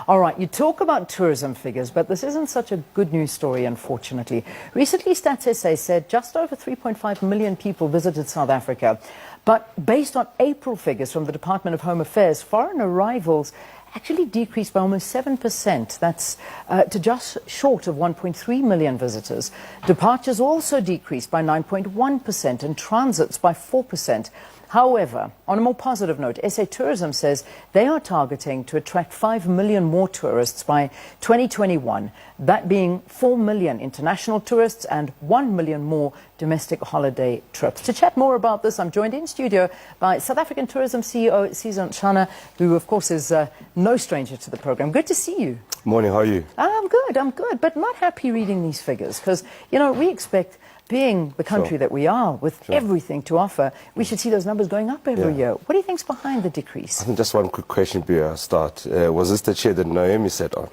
All right, you talk about tourism figures, but this isn't such a good news story, unfortunately. Recently, Stats SA said just over 3.5 million people visited South Africa. But based on April figures from the Department of Home Affairs, foreign arrivals actually decreased by almost 7%. That's to just short of 1.3 million visitors. Departures also decreased by 9.1% and transits by 4%. However, on a more positive note, SA Tourism says they are targeting to attract 5 million more tourists by 2021, that being 4 million international tourists and 1 million more domestic holiday trips. To chat more about this, I'm joined in studio by South African Tourism CEO Sisa Ntshona, who of course is no stranger to the program. Good to see you. Morning, how are you? I'm good, but not happy reading these figures because, you know, we expect, being the country that we are, with everything to offer, we should see those numbers going up every year. What do you think's behind the decrease? I think just one quick question before I start. Was this the chair that Naomi sat on?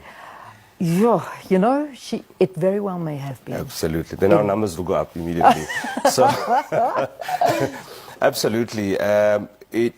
Yeah, you know, it very well may have been. Absolutely. Then our numbers will go up immediately. So, absolutely.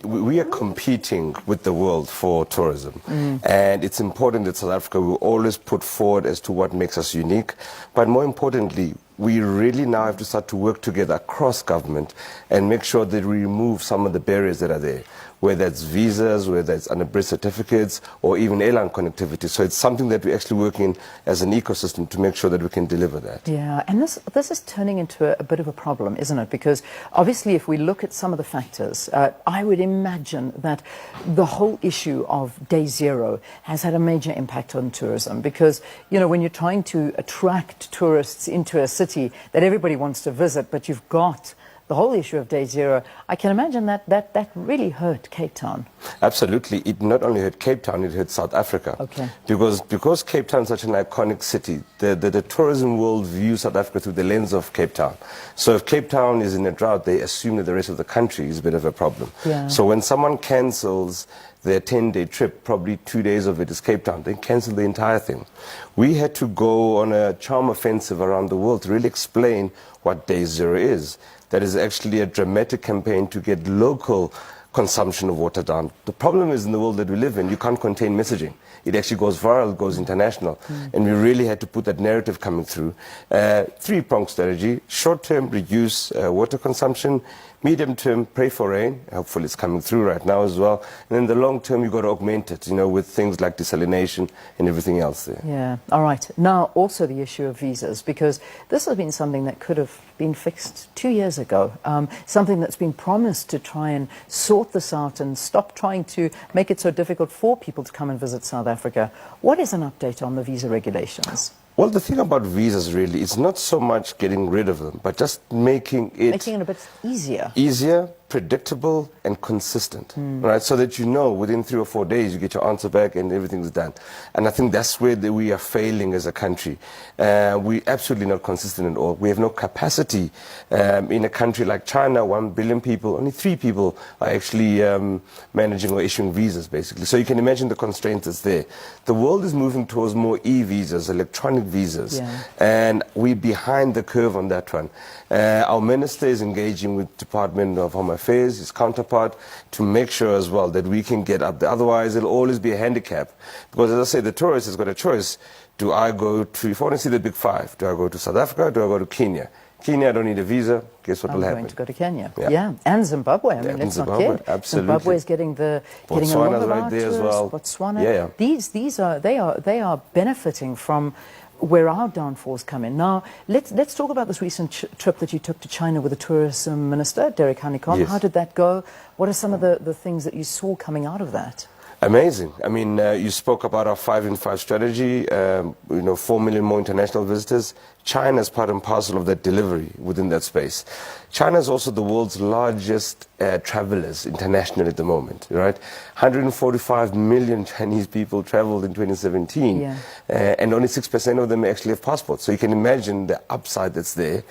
We are competing with the world for tourism, and it's important that South Africa will always put forward as to what makes us unique, but more importantly, we really now have to start to work together across government and make sure that we remove some of the barriers that are there, whether it's visas, whether it's unabridged certificates, or even airline connectivity. So it's something that we're actually working as an ecosystem to make sure that we can deliver that. Yeah, and this is turning into a bit of a problem, isn't it? Because obviously if we look at some of the factors, I would imagine that the whole issue of day zero has had a major impact on tourism because, you know, when you're trying to attract tourists into a city that everybody wants to visit, but you've got the whole issue of day zero, I can imagine that really hurt Cape Town. Absolutely. It not only hurt Cape Town, it hurt South Africa. Okay. Because Cape Town is such an iconic city, the tourism world views South Africa through the lens of Cape Town. So if Cape Town is in a drought, they assume that the rest of the country is a bit of a problem. Yeah. So when someone cancels their 10-day trip, probably 2 days of it is Cape Town, they cancel the entire thing. We had to go on a charm offensive around the world to really explain what day zero is. That is actually a dramatic campaign to get local consumption of water down. The problem is in the world that we live in, you can't contain messaging. It actually goes viral, it goes international. And we really had to put that narrative coming through. Three-pronged strategy: short-term, reduce water consumption; medium-term, pray for rain. Hopefully it's coming through right now as well. And then the long-term, you've got to augment it, you know, with things like desalination and everything else there. Yeah, all right. Now, also the issue of visas, because this has been something that could have been fixed 2 years ago, something that's been promised to try and sort this out and stop trying to make it so difficult for people to come and visit South Africa. What is an update on the visa regulations? Well, the thing about visas really, it's not so much getting rid of them, but just making it a bit easier. Easier, predictable, and consistent, right? So that you know within 3 or 4 days you get your answer back and everything's done. And I think that's where we are failing as a country. We're absolutely not consistent at all. We have no capacity. In a country like China, 1 billion people, only 3 people are actually managing or issuing visas, basically. So you can imagine the constraints that's there. The world is moving towards more e-visas, electronic visas, and we're behind the curve on that one. Our minister is engaging with Department of Home Affairs, his counterpart, to make sure as well that we can get up there. Otherwise, it'll always be a handicap. Because as I say, the tourist has got a choice. Do I go to, if I want to see the big five, do I go to South Africa or do I go to Kenya? Kenya, I don't need a visa. Guess what will happen? I'm going to go to Kenya. Yeah, and Zimbabwe. I mean, let's not kid. Absolutely. Zimbabwe is getting a lot of right there as well. Botswana. Yeah. They are benefiting from where our downfalls come in. Now, let's talk about this recent trip that you took to China with the tourism minister, Derek Honeycomb. Yes. How did that go? What are some of the things that you saw coming out of that? Amazing. I mean, you spoke about our 5-in-5 strategy, 4 million more international visitors. China is part and parcel of that delivery within that space. China is also the world's largest travelers internationally at the moment, right? 145 million Chinese people traveled in 2017, and only 6% of them actually have passports. So you can imagine the upside that's there.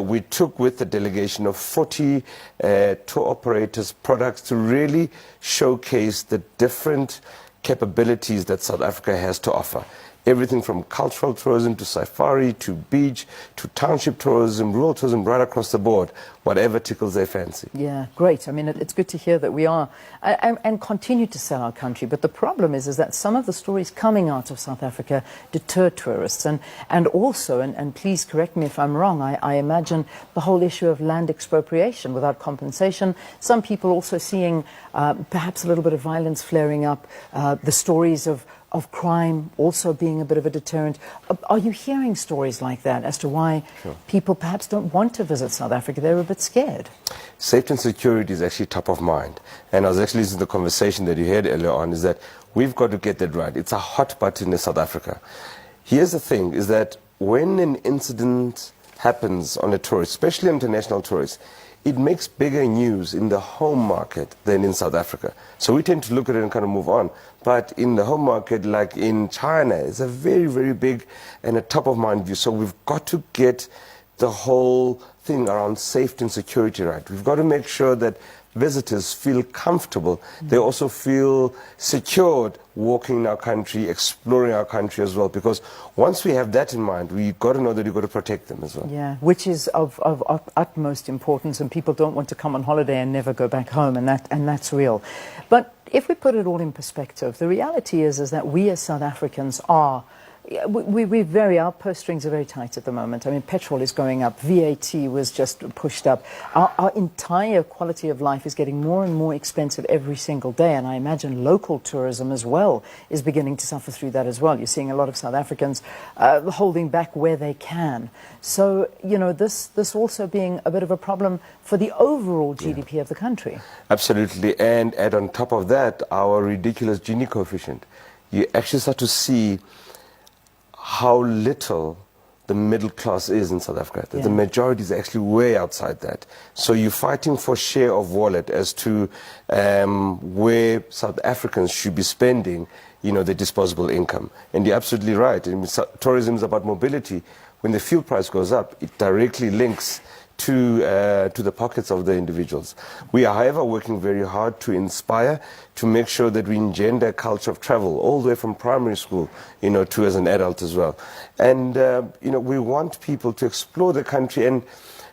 We took with the delegation of 40 tour operators products to really showcase the different capabilities that South Africa has to offer. everything from cultural tourism to safari to beach to township tourism, rural tourism, right across the board, whatever tickles their fancy. Yeah, great. I mean, it's good to hear that we are and continue to sell our country. But the problem is that some of the stories coming out of South Africa deter tourists. And also, and please correct me if I'm wrong, I imagine the whole issue of land expropriation without compensation. Some people also seeing perhaps a little bit of violence flaring up, the stories of crime also being a bit of a deterrent. Are you hearing stories like that as to why people perhaps don't want to visit South Africa? They're a bit scared. Safety and security is actually top of mind. And I was actually listening to the conversation that you had earlier on, is that we've got to get that right. It's a hot button in South Africa. Here's the thing, is that when an incident happens on a tourist, especially international tourists, it makes bigger news in the home market than in South Africa. So we tend to look at it and kind of move on. But in the home market, like in China, it's a very, very big and a top-of-mind view. So we've got to get the whole thing around safety and security right. We've got to make sure that visitors feel comfortable. They also feel secured walking in our country, exploring our country as well. Because once we have that in mind, we've got to know that we've got to protect them as well. Yeah, which is of utmost importance, and people don't want to come on holiday and never go back home, and that's real. But if we put it all in perspective, the reality is that we as South Africans are our purse strings are very tight at the moment. I mean, petrol is going up, VAT was just pushed up. Our entire quality of life is getting more and more expensive every single day, and I imagine local tourism as well is beginning to suffer through that as well. You're seeing a lot of South Africans holding back where they can. So, you know, this also being a bit of a problem for the overall GDP of the country. Absolutely, and add on top of that, our ridiculous Gini coefficient. You actually start to see how little the middle class is in South Africa. The majority is actually way outside that. So you're fighting for share of wallet as to where South Africans should be spending, you know, their disposable income. And you're absolutely right. I mean, tourism is about mobility. When the fuel price goes up, it directly links to the pockets of the individuals. We are, however, working very hard to inspire, to make sure that we engender a culture of travel all the way from primary school, you know, to as an adult as well. And, you know, we want people to explore the country and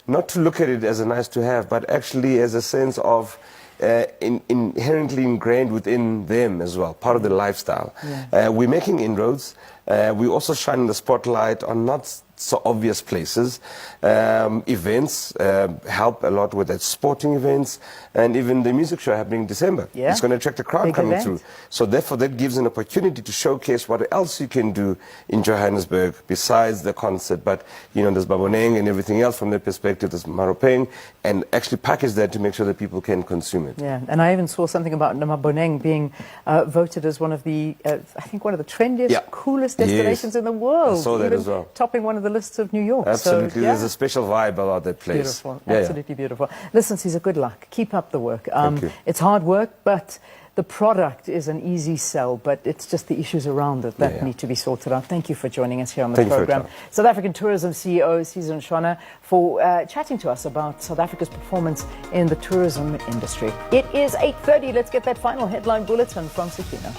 not to look at it as a nice to have, but actually as a sense of inherently ingrained within them as well, part of the lifestyle. We're making inroads. We also shine the spotlight on not so obvious places. Events help a lot with that, sporting events, and even the music show happening in December. It's going to attract a crowd Big coming event. through. So therefore that gives an opportunity to showcase what else you can do in Johannesburg besides the concert. But, you know, there's Baboneng and everything else from that perspective, there's Maropeng, and actually package that to make sure that people can consume it. Yeah, and I even saw something about Maboneng being voted as one of the, I think one of the trendiest, coolest destinations in the world. I saw that as well. Topping one of the lists of New York. Absolutely, so, there's a special vibe about that place. Beautiful, absolutely beautiful. Listen, Sisa, good luck. Keep up the work. Thank you. It's hard work, but the product is an easy sell, but it's just the issues around it that need to be sorted out. Thank you for joining us here on the program. South African Tourism CEO Sisa Ntshona for chatting to us about South Africa's performance in the tourism industry. It is 8:30. Let's get that final headline bulletin from Sakina.